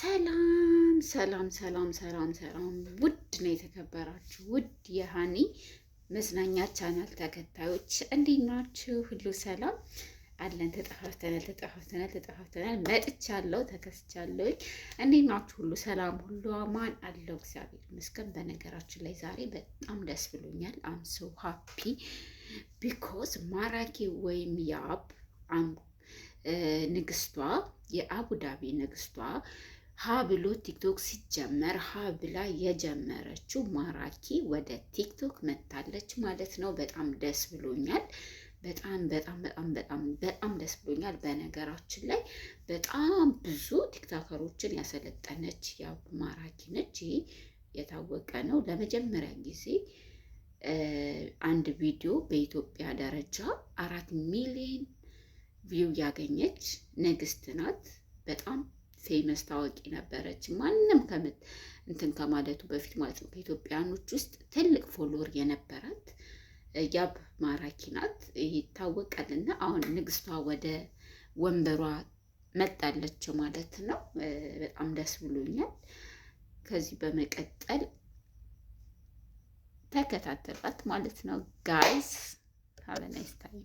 ሰላም ሰላም ሰላም ሰላም ሰላም ውድ ነው የተከበራችሁ ውድ የሃኒ መዝናኛ ቻናል ተከታዮች እንዴት ናችሁ? ሁሉ ሰላም አለን። ተጠፋፍተናል መጥቻለሁ፣ ተከስቻለሁ። እንዴት ናችሁ? ሁሉ ሰላም፣ ሁሉ አማን አለው። እግዚአብሔር ይመስገን። በነገራችን ላይ ዛሬ በጣም ደስ ብሎኛል። አም ሶ ሃፒ ቢኮዝ ማራኪ ወይም ያብ ንግስቷ የአቡዳቢ ንግስቷ ሀ ብሎ ቲክቶክ ሲጀመር ሀ ብላ የጀመረችው ማራኪ ወደ ቲክቶክ መታለች ማለት ነው። በጣም ደስ ብሎኛል። በጣም ደስ ብሎኛል። በነገራችን ላይ በጣም ብዙ ቲክቶከሮችን ያሰለጠነች ያው ማራኪ ነች። ይህ የታወቀ ነው። ለመጀመሪያ ጊዜ አንድ ቪዲዮ በኢትዮጵያ ደረጃ 4 ሚሊዮን ቪው ያገኘች ንግስት ናት። በጣም ፌመስ ታዋቂ ነበረች። ማንም እንትን ከማለቱ በፊት ማለት ነው። ከኢትዮጵያኖች ውስጥ ትልቅ ፎሎወር የነበራት ያብ ማራኪ ናት፣ ይታወቃልና አሁን ንግስቷ ወደ ወንበሯ መጣለች ማለት ነው። በጣም ደስ ብሎኛል። ከዚህ በመቀጠል ተከታተሏት ማለት ነው ጋይስ። ሀበ ናይስ ታይም